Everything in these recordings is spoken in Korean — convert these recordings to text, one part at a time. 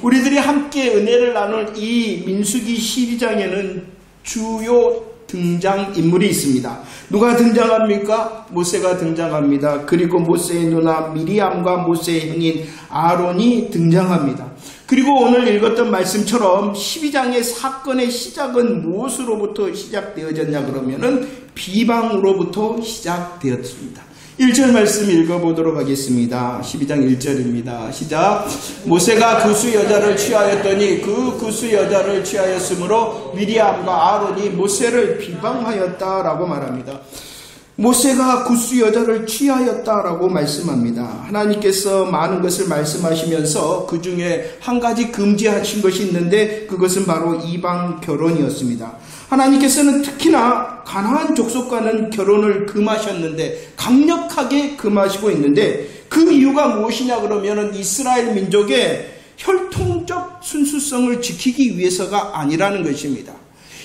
우리들이 함께 은혜를 나눌 이 민수기 12장에는 주요 등장인물이 있습니다. 누가 등장합니까? 모세가 등장합니다. 그리고 모세의 누나 미리암과 모세의 형인 아론이 등장합니다. 그리고 오늘 읽었던 말씀처럼 12장의 사건의 시작은 무엇으로부터 시작되어졌냐 그러면은 비방으로부터 시작되었습니다. 1절 말씀 읽어보도록 하겠습니다. 12장 1절입니다. 시작. 모세가 구스 여자를 취하였더니 그 구스 여자를 취하였으므로 미리암과 아론이 모세를 비방하였다라고 말합니다. 모세가 구스 여자를 취하였다라고 말씀합니다. 하나님께서 많은 것을 말씀하시면서 그 중에 한 가지 금지하신 것이 있는데 그것은 바로 이방 결혼이었습니다. 하나님께서는 특히나 가나안 족속과는 결혼을 금하셨는데 강력하게 금하시고 있는데 그 이유가 무엇이냐 그러면은 이스라엘 민족의 혈통적 순수성을 지키기 위해서가 아니라는 것입니다.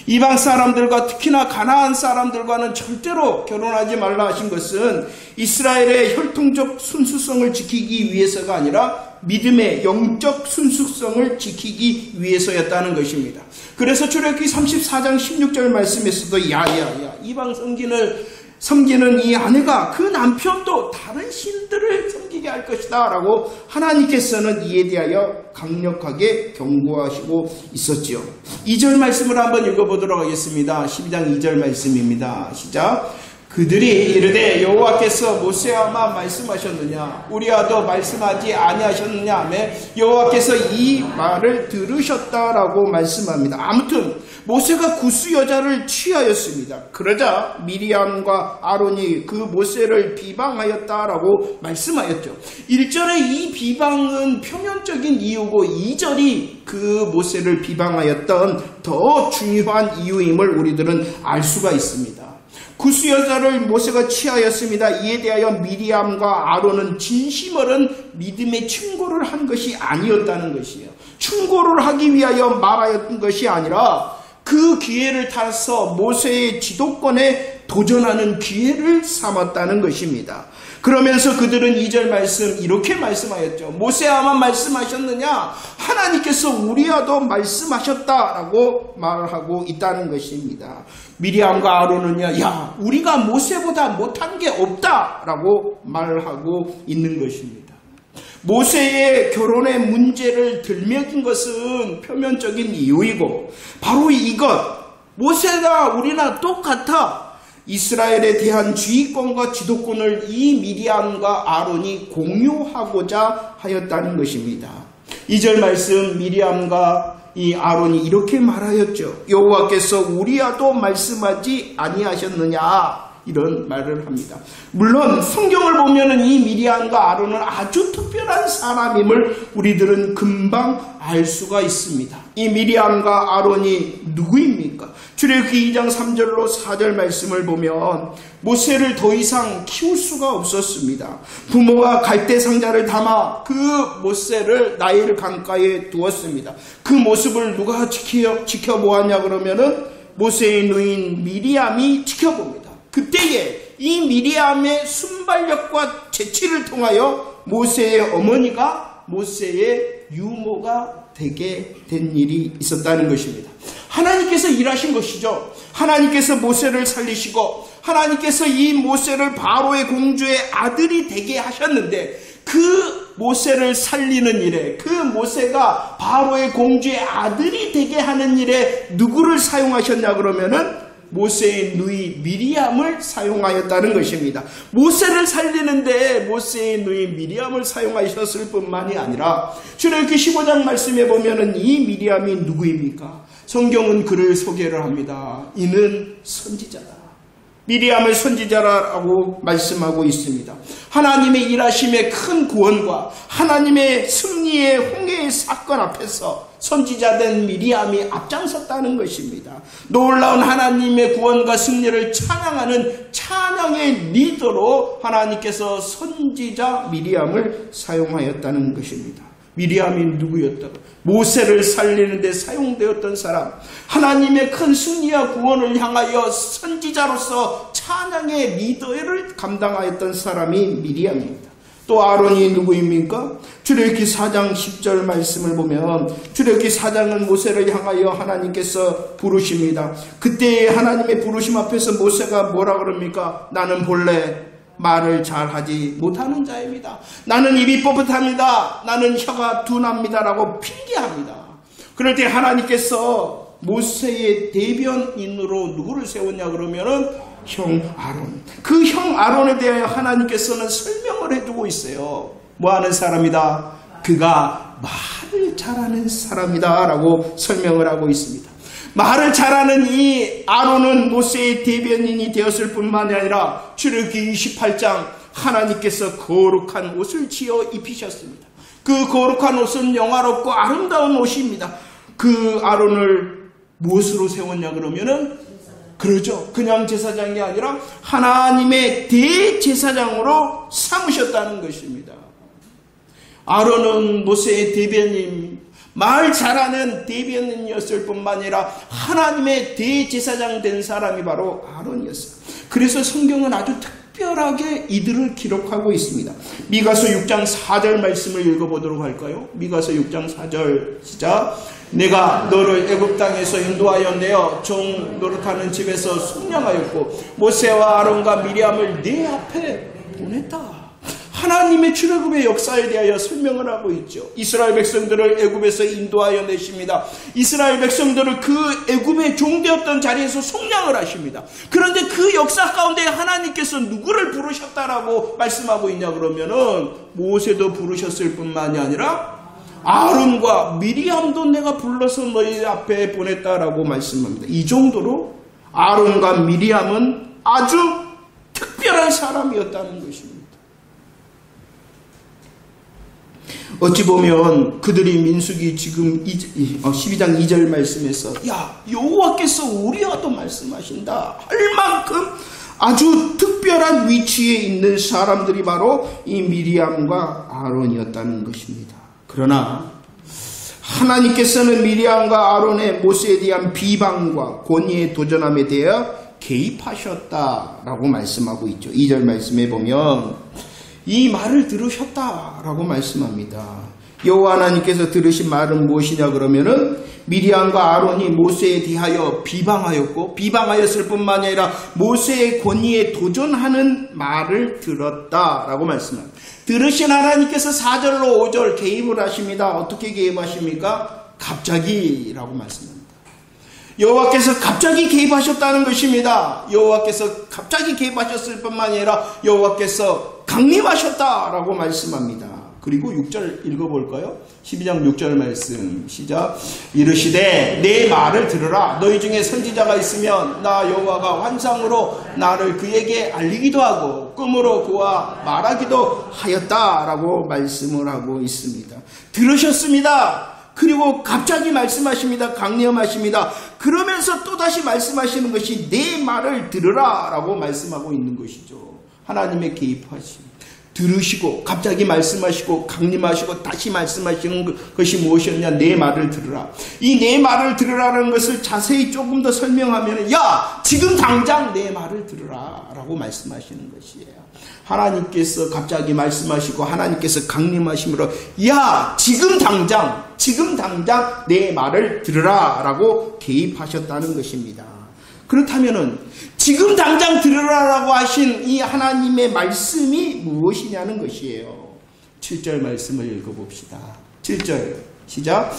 이방 사람들과 특히나 가나안 사람들과는 절대로 결혼하지 말라 하신 것은 이스라엘의 혈통적 순수성을 지키기 위해서가 아니라 믿음의 영적 순수성을 지키기 위해서였다는 것입니다. 그래서 출애굽기 34장 16절 말씀에서도 야야야 이방 섬기는 이 아내가 그 남편도 다른 신들을 섬기게 할 것이다 라고 하나님께서는 이에 대하여 강력하게 경고하시고 있었지요. 2절 말씀을 한번 읽어보도록 하겠습니다. 12장 2절 말씀입니다. 시작. 그들이 이르되 여호와께서 모세와만 말씀하셨느냐 우리와도 말씀하지 아니하셨느냐 하며 여호와께서 이 말을 들으셨다라고 말씀합니다. 아무튼 모세가 구스 여자를 취하였습니다. 그러자 미리암과 아론이 그 모세를 비방하였다라고 말씀하였죠. 1절의 이 비방은 표면적인 이유고 2절이 그 모세를 비방하였던 더 중요한 이유임을 우리들은 알 수가 있습니다. 구스 여자를 모세가 취하였습니다. 이에 대하여 미리암과 아론은 진심어른 믿음의 충고를 한 것이 아니었다는 것이에요. 충고를 하기 위하여 말하였던 것이 아니라 그 기회를 타서 모세의 지도권에 도전하는 기회를 삼았다는 것입니다. 그러면서 그들은 2절 말씀 이렇게 말씀하였죠. 모세와만 말씀하셨느냐? 하나님께서 우리와도 말씀하셨다라고 말하고 있다는 것입니다. 미리암과 아론은요, 야, 우리가 모세보다 못한 게 없다라고 말하고 있는 것입니다. 모세의 결혼의 문제를 들먹인 것은 표면적인 이유이고 바로 이것, 모세가 우리나 똑같아 이스라엘에 대한 지휘권과 지도권을 이 미리암과 아론이 공유하고자 하였다는 것입니다. 2절 말씀 미리암과 이 아론이 이렇게 말하였죠. 여호와께서 우리와도 말씀하지 아니하셨느냐 이런 말을 합니다. 물론 성경을 보면은 이 미리암과 아론은 아주 특별한 사람임을 우리들은 금방 알 수가 있습니다. 이 미리암과 아론이 누구입니까? 출애굽기 2장 3절로 4절 말씀을 보면 모세를 더 이상 키울 수가 없었습니다. 부모가 갈대 상자를 담아 그 모세를 나일 강가에 두었습니다. 그 모습을 누가 지켜보았냐 그러면은 모세의 누인 미리암이 지켜봅니다. 그때에 이 미리암의 순발력과 재치를 통하여 모세의 어머니가 모세의 유모가 되게 된 일이 있었다는 것입니다. 하나님께서 일하신 것이죠. 하나님께서 모세를 살리시고 하나님께서 이 모세를 바로의 공주의 아들이 되게 하셨는데 그 모세를 살리는 일에 그 모세가 바로의 공주의 아들이 되게 하는 일에 누구를 사용하셨냐 그러면은 모세의 누이 미리암을 사용하였다는 것입니다. 모세를 살리는데 모세의 누이 미리암을 사용하셨을 뿐만이 아니라 출애굽기 15장 말씀에 보면은 이 미리암이 누구입니까? 성경은 그를 소개를 합니다. 이는 선지자다. 미리암을 선지자라고 말씀하고 있습니다. 하나님의 일하심의 큰 구원과 하나님의 승리의 홍해의 사건 앞에서 선지자된 미리암이 앞장섰다는 것입니다. 놀라운 하나님의 구원과 승리를 찬양하는 찬양의 리더로 하나님께서 선지자 미리암을 사용하였다는 것입니다. 미리암이 누구였다고? 모세를 살리는 데 사용되었던 사람, 하나님의 큰 승리와 구원을 향하여 선지자로서 찬양의 리더를 감당하였던 사람이 미리암입니다. 또 아론이 누구입니까? 출애굽기 4장 10절 말씀을 보면 출애굽기 4장은 모세를 향하여 하나님께서 부르십니다. 그때 하나님의 부르심 앞에서 모세가 뭐라 그럽니까? 나는 본래 말을 잘하지 못하는 자입니다. 나는 입이 뻣뻣합니다. 나는 혀가 둔합니다. 라고 필기합니다. 그럴 때 하나님께서 모세의 대변인으로 누구를 세웠냐 그러면은 형 아론. 그 형 아론에 대하여 하나님께서는 설명을 해두고 있어요. 뭐하는 사람이다? 그가 말을 잘하는 사람이다 라고 설명을 하고 있습니다. 말을 잘하는 이 아론은 모세의 대변인이 되었을 뿐만 아니라 출애굽기 28장 하나님께서 거룩한 옷을 지어 입히셨습니다. 그 거룩한 옷은 영화롭고 아름다운 옷입니다. 그 아론을 무엇으로 세웠냐 그러면은 그러죠. 그냥 제사장이 아니라 하나님의 대제사장으로 삼으셨다는 것입니다. 아론은 모세의 대변인, 말 잘하는 대변인이었을 뿐만 아니라 하나님의 대제사장 된 사람이 바로 아론이었어요. 그래서 성경은 아주 특별하게 이들을 기록하고 있습니다. 미가서 6장 4절 말씀을 읽어보도록 할까요? 미가서 6장 4절 시작. 내가 너를 애굽 땅에서 인도하여 내어 종 노릇하는 집에서 속량하였고 모세와 아론과 미리암을 내 앞에 보냈다. 하나님의 출애굽의 역사에 대하여 설명을 하고 있죠. 이스라엘 백성들을 애굽에서 인도하여 내십니다. 이스라엘 백성들을 그 애굽의 종되었던 자리에서 속량을 하십니다. 그런데 그 역사 가운데 하나님께서 누구를 부르셨다라고 말씀하고 있냐 그러면은 모세도 부르셨을 뿐만이 아니라 아론과 미리암도 내가 불러서 너희 앞에 보냈다라고 말씀합니다. 이 정도로 아론과 미리암은 아주 특별한 사람이었다는 것입니다. 어찌 보면 그들이 민수기 지금 12장 2절 말씀에서 야 여호와께서 우리와도 말씀하신다 할 만큼 아주 특별한 위치에 있는 사람들이 바로 이 미리암과 아론이었다는 것입니다. 그러나 하나님께서는 미리암과 아론의 모세에 대한 비방과 권위에 도전함에 대하여 개입하셨다라고 말씀하고 있죠. 2절 말씀에 보면 이 말을 들으셨다라고 말씀합니다. 여호와 하나님께서 들으신 말은 무엇이냐 그러면은 미리암과 아론이 모세에 대하여 비방하였고 비방하였을 뿐만 아니라 모세의 권위에 도전하는 말을 들었다라고 말씀합니다. 들으신 하나님께서 4절로 5절 개입을 하십니다. 어떻게 개입하십니까? 갑자기라고 말씀합니다. 여호와께서 갑자기 개입하셨다는 것입니다. 여호와께서 갑자기 개입하셨을 뿐만 아니라 여호와께서 강림하셨다라고 말씀합니다. 그리고 6절 읽어볼까요? 12장 6절 말씀 시작. 이르시되 내 말을 들으라. 너희 중에 선지자가 있으면 나 여호와가 환상으로 나를 그에게 알리기도 하고 꿈으로 그와 말하기도 하였다라고 말씀을 하고 있습니다. 들으셨습니다. 그리고 갑자기 말씀하십니다. 강림하십니다. 그러면서 또다시 말씀하시는 것이 내 말을 들으라 라고 말씀하고 있는 것이죠. 하나님의 개입하심. 들으시고 갑자기 말씀하시고 강림하시고 다시 말씀하시는 것이 무엇이었냐? 내 말을 들으라. 이 내 말을 들으라는 것을 자세히 조금 더 설명하면 야 지금 당장 내 말을 들으라 라고 말씀하시는 것이에요. 하나님께서 갑자기 말씀하시고 하나님께서 강림하심으로 야 지금 당장 내 말을 들으라 라고 개입하셨다는 것입니다. 그렇다면은 지금 당장 들으라라고 하신 이 하나님의 말씀이 무엇이냐는 것이에요. 7절 말씀을 읽어봅시다. 7절 시작.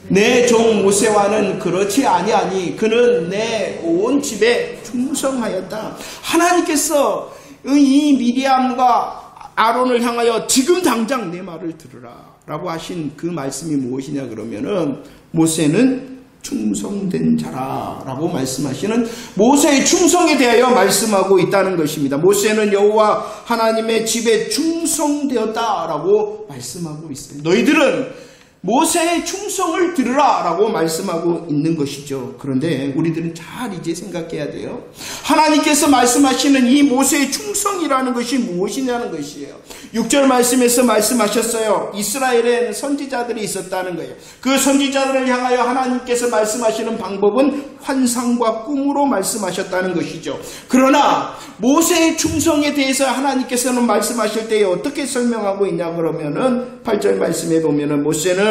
내 종 모세와는 그렇지 아니하니 그는 내 온 집에 충성하였다. 하나님께서 이 미리암과 아론을 향하여 지금 당장 내 말을 들으라 라고 하신 그 말씀이 무엇이냐 그러면은 모세는 충성된 자라라고 말씀하시는 모세의 충성에 대하여 말씀하고 있다는 것입니다. 모세는 여호와 하나님의 집에 충성되었다라고 말씀하고 있습니다. 너희들은 모세의 충성을 들으라 라고 말씀하고 있는 것이죠. 그런데 우리들은 잘 이제 생각해야 돼요. 하나님께서 말씀하시는 이 모세의 충성이라는 것이 무엇이냐는 것이에요. 6절 말씀에서 말씀하셨어요. 이스라엘에는 선지자들이 있었다는 거예요. 그 선지자들을 향하여 하나님께서 말씀하시는 방법은 환상과 꿈으로 말씀하셨다는 것이죠. 그러나 모세의 충성에 대해서 하나님께서는 말씀하실 때에 어떻게 설명하고 있냐 그러면은 8절 말씀에 보면은 모세는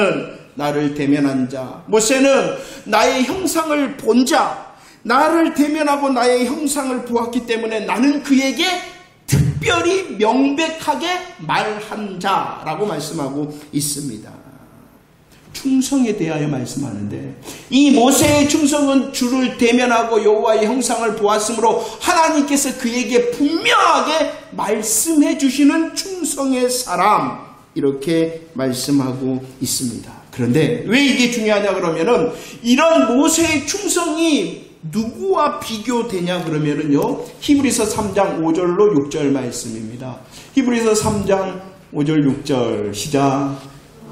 나를 대면한 자, 모세는 나의 형상을 본 자, 나를 대면하고 나의 형상을 보았기 때문에 나는 그에게 특별히 명백하게 말한 자라고 말씀하고 있습니다. 충성에 대하여 말씀하는데 이 모세의 충성은 주를 대면하고 여호와의 형상을 보았으므로 하나님께서 그에게 분명하게 말씀해 주시는 충성의 사람, 이렇게 말씀하고 있습니다. 그런데 왜 이게 중요하냐 그러면은 이런 모세의 충성이 누구와 비교되냐 그러면은요, 히브리서 3장 5절로 6절 말씀입니다. 히브리서 3장 5절 6절 시작.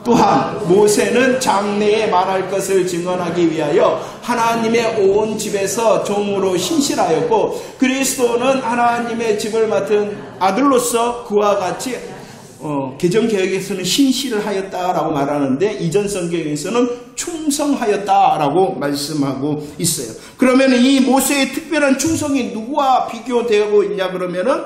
또한 모세는 장래에 말할 것을 증언하기 위하여 하나님의 온 집에서 종으로 신실하였고 그리스도는 하나님의 집을 맡은 아들로서 그와 같이 개정개혁에서는 신실을 하였다라고 말하는데 이전 성경에서는 충성하였다라고 말씀하고 있어요. 그러면 이 모세의 특별한 충성이 누구와 비교되고 있냐 그러면은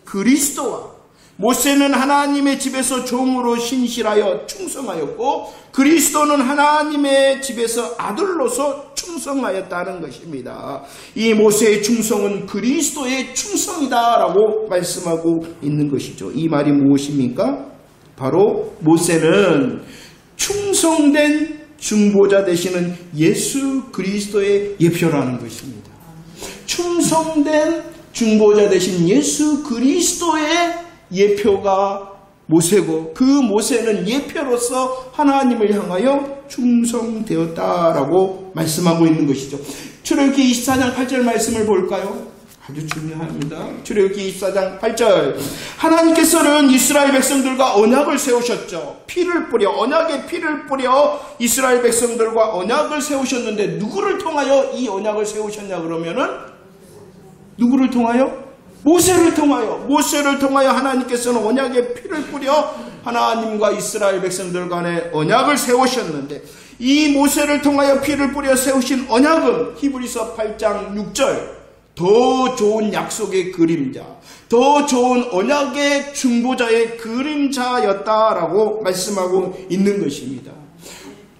그리스도와, 모세는 하나님의 집에서 종으로 신실하여 충성하였고 그리스도는 하나님의 집에서 아들로서 충성하였다는 것입니다. 이 모세의 충성은 그리스도의 충성이다라고 말씀하고 있는 것이죠. 이 말이 무엇입니까? 바로 모세는 충성된 중보자 되시는 예수 그리스도의 예표라는 것입니다. 충성된 중보자 되신 예수 그리스도의 예표가 모세고 그 모세는 예표로서 하나님을 향하여 충성되었다라고 말씀하고 있는 것이죠. 출애굽기 24장 8절 말씀을 볼까요? 아주 중요합니다. 출애굽기 24장 8절. 하나님께서는 이스라엘 백성들과 언약을 세우셨죠. 피를 뿌려, 언약의 피를 뿌려 이스라엘 백성들과 언약을 세우셨는데 누구를 통하여 이 언약을 세우셨냐 그러면은 누구를 통하여? 모세를 통하여 하나님께서는 언약의 피를 뿌려 하나님과 이스라엘 백성들 간에 언약을 세우셨는데 이 모세를 통하여 피를 뿌려 세우신 언약은 히브리서 8장 6절 더 좋은 약속의 그림자, 더 좋은 언약의 중보자의 그림자였다라고 말씀하고 있는 것입니다.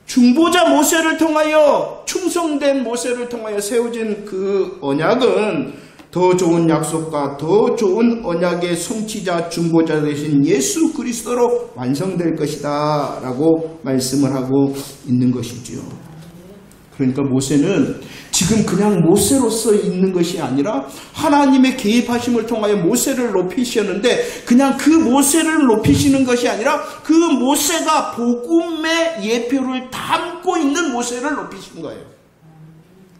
중보자 모세를 통하여 충성된 모세를 통하여 세워진 그 언약은 더 좋은 약속과 더 좋은 언약의 성취자 중보자 되신 예수 그리스도로 완성될 것이다 라고 말씀을 하고 있는 것이죠. 그러니까 모세는 지금 그냥 모세로서 있는 것이 아니라 하나님의 개입하심을 통하여 모세를 높이셨는데 그냥 그 모세를 높이시는 것이 아니라 그 모세가 복음의 예표를 담고 있는 모세를 높이신 거예요.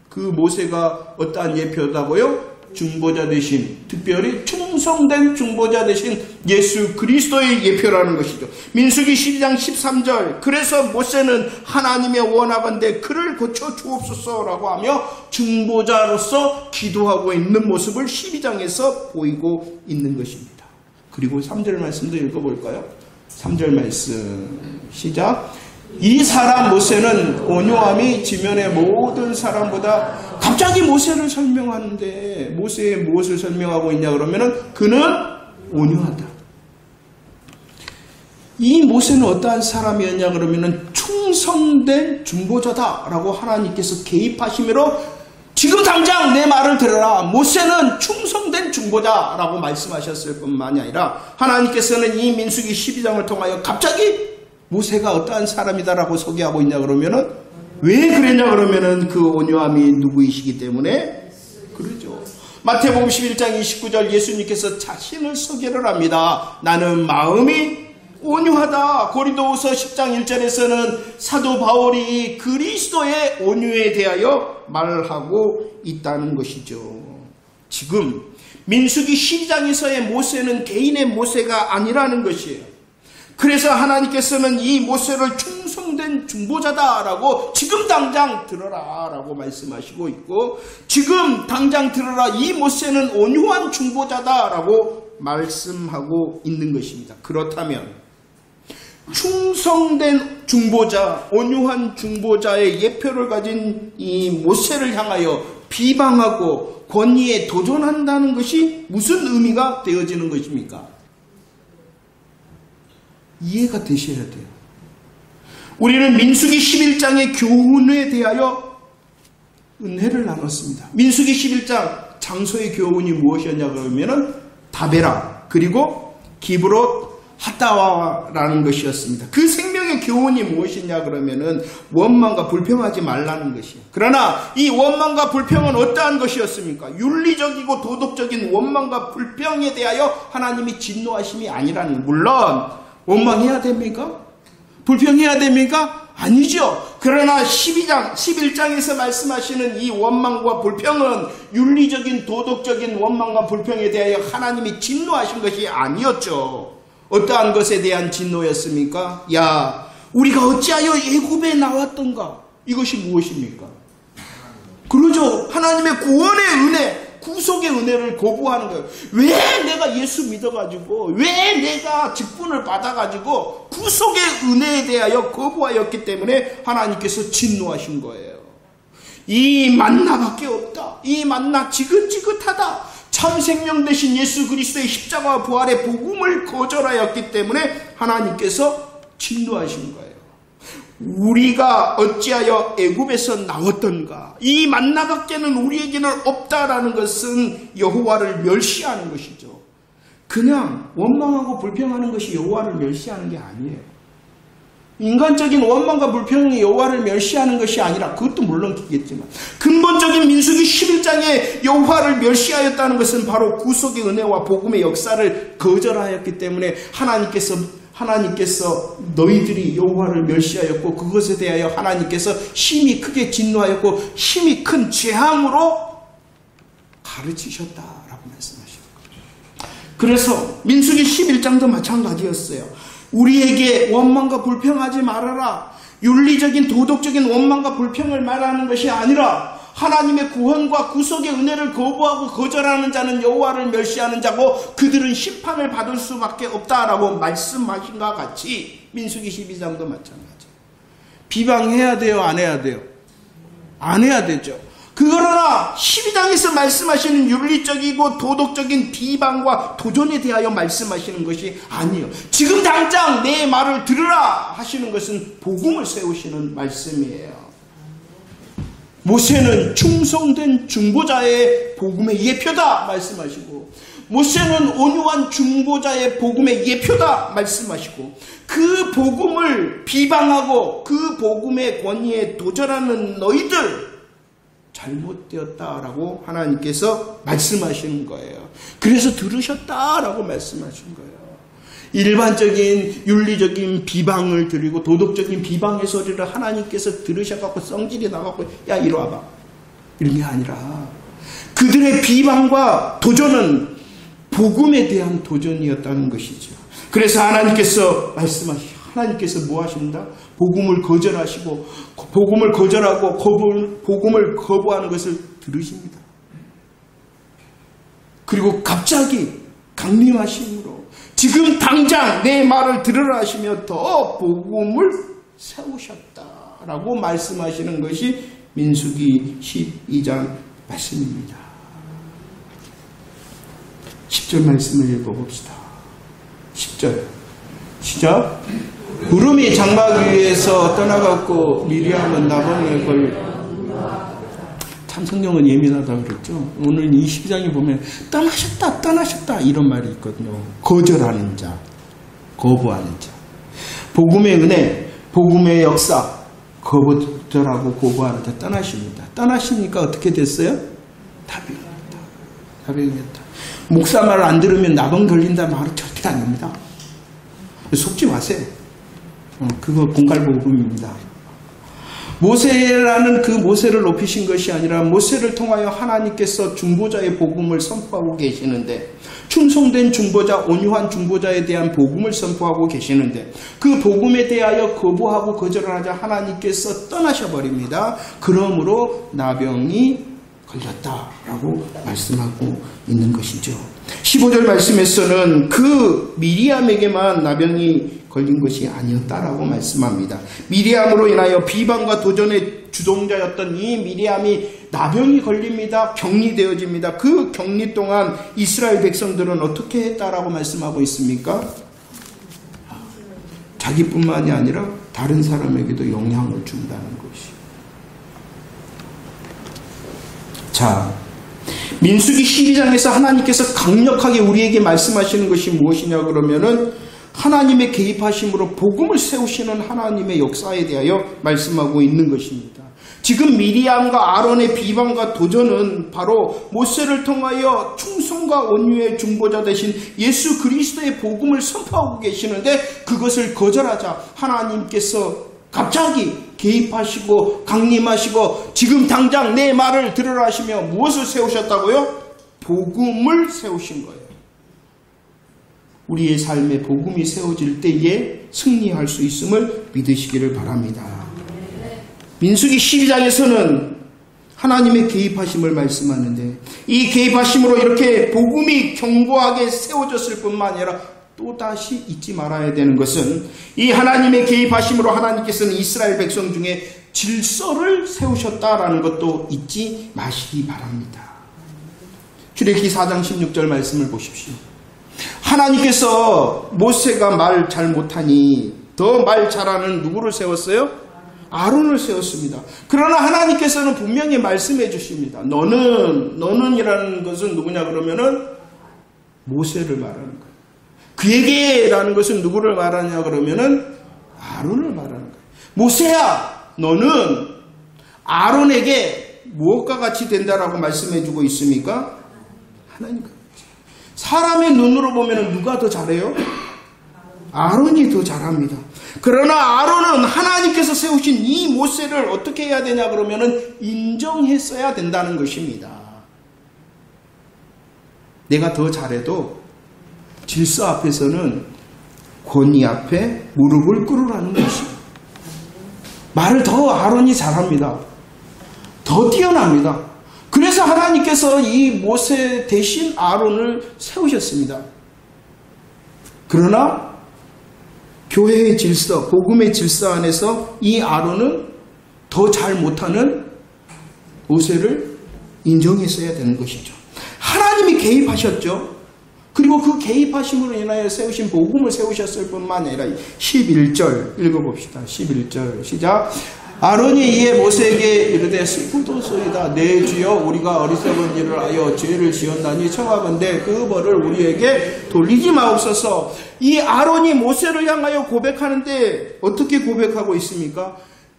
그 모세가 어떠한 예표다고요? 중보자 되신, 특별히 충성된 중보자 되신 예수 그리스도의 예표라는 것이죠. 민수기 12장 13절 그래서 모세는 하나님의 원하건대 그를 고쳐 주옵소서라고 하며 중보자로서 기도하고 있는 모습을 12장에서 보이고 있는 것입니다. 그리고 3절 말씀도 읽어볼까요? 3절 말씀 시작. 이 사람 모세는 온유함이 지면의 모든 사람보다, 갑자기 모세를 설명하는데 모세의 무엇을 설명하고 있냐 그러면은 그는 온유하다. 이 모세는 어떠한 사람이었냐 그러면은 충성된 중보자다라고 하나님께서 개입하심으로 지금 당장 내 말을 들어라. 모세는 충성된 중보자라고 말씀하셨을 뿐만이 아니라 하나님께서는 이 민수기 12장을 통하여 갑자기 모세가 어떠한 사람이다라고 소개하고 있냐 그러면은 왜 그랬냐 그러면은 그 온유함이 누구이시기 때문에 그러죠. 마태복음 11장 29절 예수님께서 자신을 소개를 합니다. 나는 마음이 온유하다. 고린도후서 10장 1절에서는 사도 바울이 그리스도의 온유에 대하여 말을 하고 있다는 것이죠. 지금 민수기 12장에서의 모세는 개인의 모세가 아니라는 것이에요. 그래서 하나님께서는 이 모세를 충성된 충성된 중보자다라고 지금 당장 들어라라고 말씀하시고 있고, 지금 당장 들어라, 이 모세는 온유한 중보자다라고 말씀하고 있는 것입니다. 그렇다면 충성된 중보자, 온유한 중보자의 예표를 가진 이 모세를 향하여 비방하고 권위에 도전한다는 것이 무슨 의미가 되어지는 것입니까? 이해가 되셔야 돼요. 우리는 민수기 11장의 교훈에 대하여 은혜를 나눴습니다. 민수기 11장 장소의 교훈이 무엇이었냐 그러면은 다베라 그리고 기브롯 핫다와라는 것이었습니다. 그 생명의 교훈이 무엇이냐 그러면은 원망과 불평하지 말라는 것이에요. 그러나 이 원망과 불평은 어떠한 것이었습니까? 윤리적이고 도덕적인 원망과 불평에 대하여 하나님이 진노하심이 아니라는, 물론 원망해야 됩니까? 불평해야 됩니까? 아니죠. 그러나 11장에서 말씀하시는 이 원망과 불평은 윤리적인 도덕적인 원망과 불평에 대하여 하나님이 진노하신 것이 아니었죠. 어떠한 것에 대한 진노였습니까? 야, 우리가 어찌하여 애굽에 나왔던가? 이것이 무엇입니까? 그러죠. 하나님의 구원의 은혜, 구속의 은혜를 거부하는 거예요. 왜 내가 예수 믿어가지고, 왜 내가 직분을 받아가지고 구속의 은혜에 대하여 거부하였기 때문에 하나님께서 진노하신 거예요. 이 만나밖에 없다. 이 만나 지긋지긋하다. 참 생명 되신 예수 그리스도의 십자가와 부활의 복음을 거절하였기 때문에 하나님께서 진노하신 거예요. 우리가 어찌하여 애굽에서 나왔던가? 이 만나밖에는 우리에게는 없다라는 것은 여호와를 멸시하는 것이죠. 그냥 원망하고 불평하는 것이 여호와를 멸시하는 게 아니에요. 인간적인 원망과 불평이 여호와를 멸시하는 것이 아니라, 그것도 물론 있겠지만 근본적인 민수기 11장에 여호와를 멸시하였다는 것은 바로 구속의 은혜와 복음의 역사를 거절하였기 때문에 하나님께서 너희들이 여호와를 멸시하였고 그것에 대하여 하나님께서 심히 크게 진노하였고 힘이 큰 재앙으로 가르치셨다라고 말씀하시는 거죠. 그래서 민수기 11장도 마찬가지였어요. 우리에게 원망과 불평하지 말아라. 윤리적인 도덕적인 원망과 불평을 말하는 것이 아니라 하나님의 구원과 구속의 은혜를 거부하고 거절하는 자는 여호와를 멸시하는 자고 그들은 심판을 받을 수밖에 없다라고 말씀하신 것과 같이 민수기 12장도 마찬가지. 비방해야 돼요? 안 해야 돼요? 안 해야 되죠. 그러나 12장에서 말씀하시는 윤리적이고 도덕적인 비방과 도전에 대하여 말씀하시는 것이 아니에요. 지금 당장 내 말을 들으라 하시는 것은 복음을 세우시는 말씀이에요. 모세는 충성된 중보자의 복음의 예표다 말씀하시고, 모세는 온유한 중보자의 복음의 예표다 말씀하시고, 그 복음을 비방하고 그 복음의 권위에 도전하는 너희들 잘못되었다라고 하나님께서 말씀하시는 거예요. 그래서 들으셨다라고 말씀하신 거예요. 일반적인 윤리적인 비방을 드리고 도덕적인 비방의 소리를 하나님께서 들으셔갖고 성질이 나갖고 야 이리 와봐 이런 게 아니라 그들의 비방과 도전은 복음에 대한 도전이었다는 것이죠. 그래서 하나님께서 하나님께서 뭐 하신다? 복음을 거절하시고 복음을 거절하고 복음을 거부하는 것을 들으십니다. 그리고 갑자기 강림하심으로 지금 당장 내 말을 들으라 하시며 더 복음을 세우셨다라고 말씀하시는 것이 민수기 12장 말씀입니다. 10절 말씀을 읽어봅시다. 10절 시작. 구름이 장막 위에서 떠나갔고 미리암은 나방에 참 성경은 예민하다 그랬죠. 오늘 이 12장에 보면 떠나셨다 이런 말이 있거든요. 거절하는 자, 거부하는 자. 복음의 은혜, 복음의 역사, 거절하고 거부하는 자 떠나십니다. 떠나시니까 어떻게 됐어요? 다병했다. 목사 말을 안 들으면 나방 걸린다 말은 절대 아닙니다. 속지 마세요. 그거 공갈복음입니다. 모세라는 그 모세를 높이신 것이 아니라 모세를 통하여 하나님께서 중보자의 복음을 선포하고 계시는데 충성된 중보자, 온유한 중보자에 대한 복음을 선포하고 계시는데 그 복음에 대하여 거부하고 거절을 하자 하나님께서 떠나셔버립니다. 그러므로 나병이 걸렸다라고 말씀하고 있는 것이죠. 15절 말씀에서는 그 미리암에게만 나병이 걸린 것이 아니었다라고 말씀합니다. 미리암으로 인하여 비방과 도전의 주동자였던 이 미리암이 나병이 걸립니다. 격리되어집니다. 그 격리 동안 이스라엘 백성들은 어떻게 했다라고 말씀하고 있습니까? 자기뿐만이 아니라 다른 사람에게도 영향을 준다는 것이. 자, 민수기 12장에서 하나님께서 강력하게 우리에게 말씀하시는 것이 무엇이냐 그러면은 하나님의 개입하심으로 복음을 세우시는 하나님의 역사에 대하여 말씀하고 있는 것입니다. 지금 미리암과 아론의 비방과 도전은 바로 모세를 통하여 충성과 온유의 중보자 되신 예수 그리스도의 복음을 선포하고 계시는데 그것을 거절하자 하나님께서 갑자기 개입하시고 강림하시고 지금 당장 내 말을 들으라 하시며 무엇을 세우셨다고요? 복음을 세우신 거예요. 우리의 삶에 복음이 세워질 때에 승리할 수 있음을 믿으시기를 바랍니다. 민수기 12장에서는 하나님의 개입하심을 말씀하는데 이 개입하심으로 이렇게 복음이 견고하게 세워졌을 뿐만 아니라 또다시 잊지 말아야 되는 것은 이 하나님의 개입하심으로 하나님께서는 이스라엘 백성 중에 질서를 세우셨다라는 것도 잊지 마시기 바랍니다. 출애굽기 4장 16절 말씀을 보십시오. 하나님께서 모세가 말 잘 못하니 더 말 잘하는 누구를 세웠어요? 아론을 세웠습니다. 그러나 하나님께서는 분명히 말씀해 주십니다. 너는이라는 것은 누구냐 그러면은 모세를 말하는 거예요. 그에게라는 것은 누구를 말하냐 그러면은 아론을 말하는 거예요. 모세야, 너는 아론에게 무엇과 같이 된다라고 말씀해 주고 있습니까? 하나님과. 사람의 눈으로 보면 누가 더 잘해요? 아론이 더 잘합니다. 그러나 아론은 하나님께서 세우신 이 모세를 어떻게 해야 되냐 그러면은 인정했어야 된다는 것입니다. 내가 더 잘해도 질서 앞에서는 권위 앞에 무릎을 꿇으라는 것이에요. 말을 더 아론이 잘합니다. 더 뛰어납니다. 그래서 하나님께서 이 모세 대신 아론을 세우셨습니다. 그러나 교회의 질서, 복음의 질서 안에서 이 아론은 더 잘 못하는 모세를 인정했어야 되는 것이죠. 하나님이 개입하셨죠. 그리고 그 개입하심으로 인하여 세우신 복음을 세우셨을 뿐만 아니라 11절 읽어봅시다. 11절 시작. 아론이 이에 모세에게 이르되 슬프도소이다. 내 주여 우리가 어리석은 일을 하여 죄를 지었나니 청하건대 그 벌을 우리에게 돌리지 마옵소서. 이 아론이 모세를 향하여 고백하는데 어떻게 고백하고 있습니까?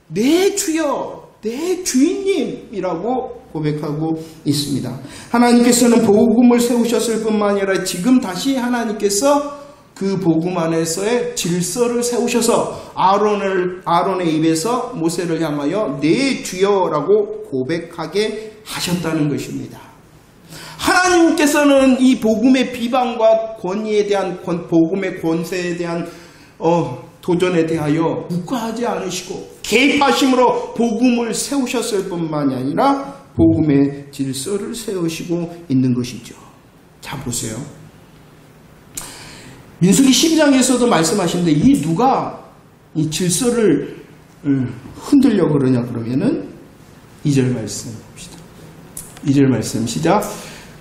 내 주여, 내 주인님이라고 고백하고 있습니다. 하나님께서는 복음을 세우셨을 뿐만 아니라 지금 다시 하나님께서 그 복음 안에서의 질서를 세우셔서 아론의 입에서 모세를 향하여 내 주여라고 고백하게 하셨다는 것입니다. 하나님께서는 이 복음의 비방과 권위에 대한 복음의 권세에 대한 도전에 대하여 묵과하지 않으시고 개입하심으로 복음을 세우셨을 뿐만이 아니라 복음의 질서를 세우시고 있는 것이죠. 자 보세요. 민수기 12장에서도 말씀하시는데 이 누가 이 질서를 흔들려고 그러냐 그러면은 2절 말씀 봅시다. 2절 말씀 시작.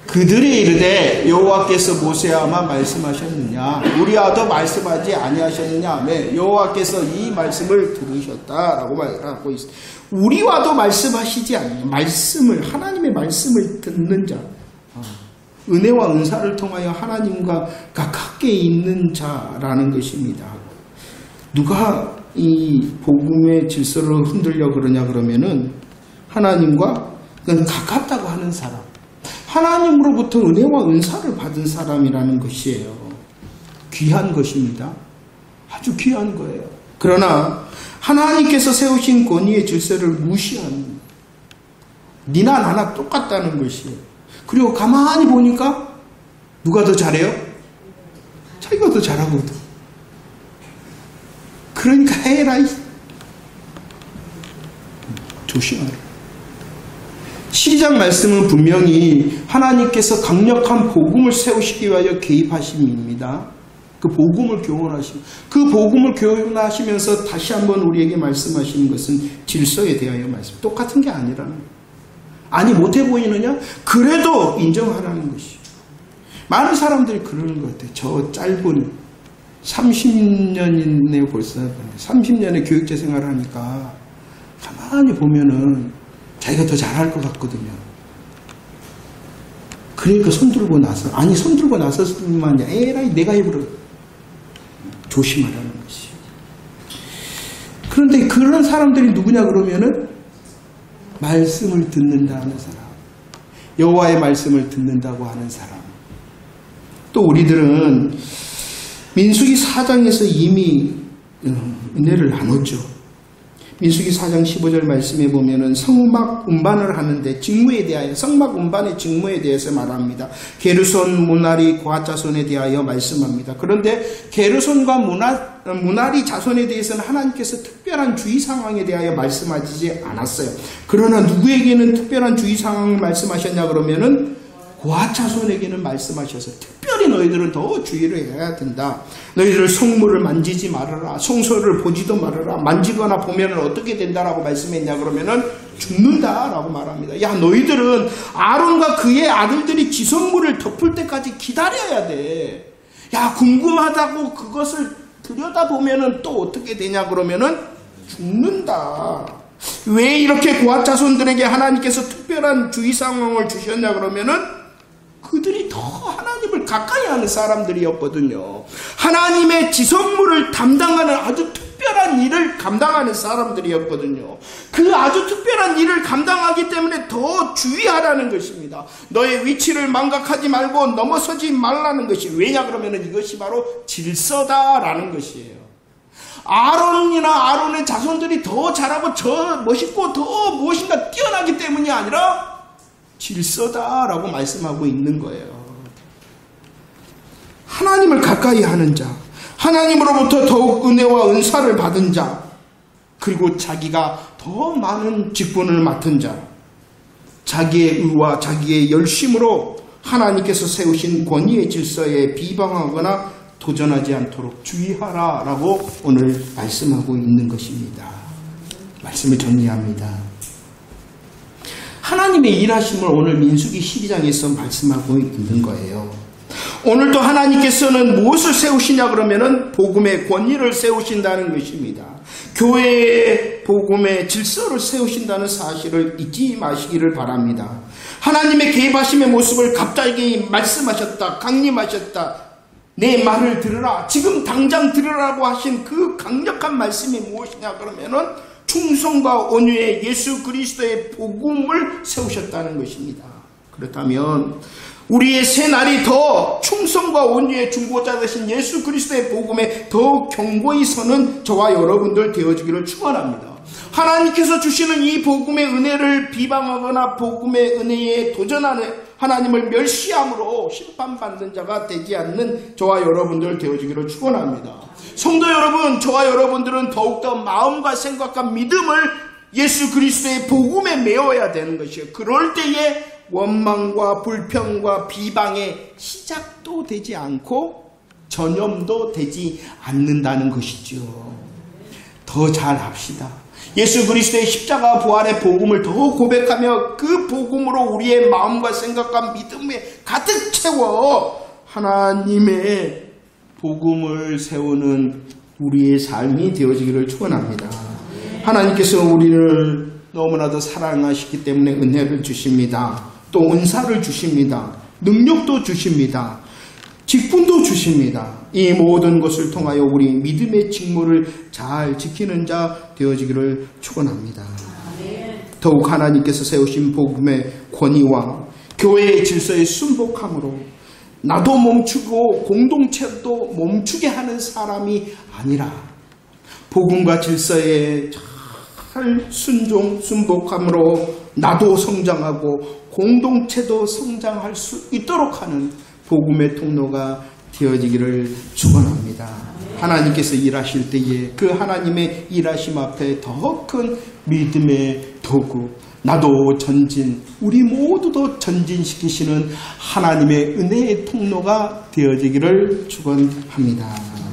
그들이 이르되 여호와께서 모세와만 말씀하셨느냐 우리와도 말씀하지 아니하셨느냐 하며 여호와께서 이 말씀을 들으셨다라고 말하고 있습니다. 우리와도 말씀하시지 않느냐. 말씀을 하나님의 말씀을 듣는 자 은혜와 은사를 통하여 하나님과 가깝게 있는 자라는 것입니다. 누가 이 복음의 질서를 흔들려 그러냐 그러면은 하나님과 가깝다고 하는 사람, 하나님으로부터 은혜와 은사를 받은 사람이라는 것이에요. 귀한 것입니다. 아주 귀한 거예요. 그러나 하나님께서 세우신 권위의 질서를 무시하는 니나 나나 똑같다는 것이에요. 그리고 가만히 보니까 누가 더 잘해요? 자기가 더 잘하거든. 그러니까 해라. 조심하라. 12장 말씀은 분명히 하나님께서 강력한 복음을 세우시기 위하여 개입하심입니다. 그 복음을 교훈하시고, 그 복음을 교훈하시면서 다시 한번 우리에게 말씀하시는 것은 질서에 대하여 말씀. 똑같은 게 아니라는 거예요. 아니 못해 보이느냐? 그래도 인정하라는 것이죠. 많은 사람들이 그러는 것 같아요. 저 짧은 30년이네요 벌써. 30년의 교육제 생활을 하니까 가만히 보면은 자기가 더 잘할 것 같거든요. 그러니까 손들고 나서, 아니 손들고 나서뿐만 아니라 에라이 내가 해버려. 조심하라는 것이. 그런데 그런 사람들이 누구냐 그러면은 말씀을 듣는다 하는 사람, 여호와의 말씀을 듣는다고 하는 사람. 또 우리들은 민수기 4장에서 이미 은혜를 나눴죠. 민수기 4장 15절 말씀에 보면은 성막 운반을 하는데 직무에 대하여, 성막 운반의 직무에 대해서 말합니다. 게르손, 무나리, 고핫 자손에 대하여 말씀합니다. 그런데 게르손과 무나리 자손에 대해서는 하나님께서 특별한 주의 상황에 대하여 말씀하시지 않았어요. 그러나 누구에게는 특별한 주의 상황을 말씀하셨냐 그러면은 고핫 자손에게는 말씀하셔서 특별히 너희들은 더 주의를 해야 된다. 너희들 성물을 만지지 말아라. 성소를 보지도 말아라. 만지거나 보면 어떻게 된다라고 말씀했냐 그러면은 죽는다라고 말합니다. 야, 너희들은 아론과 그의 아들들이 지성물을 덮을 때까지 기다려야 돼. 야, 궁금하다고 그것을 들여다보면은 또 어떻게 되냐 그러면은 죽는다. 왜 이렇게 고핫 자손들에게 하나님께서 특별한 주의 상황을 주셨냐 그러면은 그들이 더 하나님을 가까이 하는 사람들이었거든요. 하나님의 지성물을 담당하는 아주 특별한 일을 감당하는 사람들이었거든요. 그 아주 특별한 일을 감당하기 때문에 더 주의하라는 것입니다. 너의 위치를 망각하지 말고 넘어서지 말라는 것이. 왜냐 그러면 이것이 바로 질서다라는 것이에요. 아론의 자손들이 더 잘하고 더 멋있고 더 무엇인가 뛰어나기 때문이 아니라 질서다라고 말씀하고 있는 거예요. 하나님을 가까이 하는 자, 하나님으로부터 더욱 은혜와 은사를 받은 자, 그리고 자기가 더 많은 직분을 맡은 자, 자기의 의와 자기의 열심으로 하나님께서 세우신 권위의 질서에 비방하거나 도전하지 않도록 주의하라라고 오늘 말씀하고 있는 것입니다. 말씀을 정리합니다. 하나님의 일하심을 오늘 민수기 12장에서 말씀하고 있는 거예요. 오늘도 하나님께서는 무엇을 세우시냐 그러면은 복음의 권위를 세우신다는 것입니다. 교회의 복음의 질서를 세우신다는 사실을 잊지 마시기를 바랍니다. 하나님의 개입하심의 모습을 갑자기 말씀하셨다, 강림하셨다. 내 말을 들으라. 지금 당장 들으라고 하신 그 강력한 말씀이 무엇이냐 그러면은 충성과 온유의 예수 그리스도의 복음을 세우셨다는 것입니다. 그렇다면 우리의 새날이 더 충성과 온유의 중보자 되신 예수 그리스도의 복음에 더 견고히 서는 저와 여러분들 되어주기를 축원합니다. 하나님께서 주시는 이 복음의 은혜를 비방하거나 복음의 은혜에 도전하는 하나님을 멸시함으로 심판받는 자가 되지 않는 저와 여러분들 되어주기를 축원합니다. 성도 여러분, 저와 여러분들은 더욱더 마음과 생각과 믿음을 예수 그리스도의 복음에 메워야 되는 것이에요. 그럴 때에 원망과 불평과 비방의 시작도 되지 않고 전염도 되지 않는다는 것이죠. 더 잘합시다. 예수 그리스도의 십자가 부활의 복음을 더 고백하며 그 복음으로 우리의 마음과 생각과 믿음에 가득 채워 하나님의 복음을 세우는 우리의 삶이 되어지기를 축원합니다. 하나님께서 우리를 너무나도 사랑하시기 때문에 은혜를 주십니다. 또 은사를 주십니다. 능력도 주십니다. 직분도 주십니다. 이 모든 것을 통하여 우리 믿음의 직무를 잘 지키는 자 되어지기를 축원합니다. 더욱 하나님께서 세우신 복음의 권위와 교회의 질서에 순복함으로 나도 멈추고 공동체도 멈추게 하는 사람이 아니라 복음과 질서에 잘 순복함으로 나도 성장하고 공동체도 성장할 수 있도록 하는 복음의 통로가 되어지기를 축원합니다. 하나님께서 일하실 때에 그 하나님의 일하심 앞에 더 큰 믿음의 도구, 나도 전진, 우리 모두도 전진시키시는 하나님의 은혜의 통로가 되어지기를 축원합니다.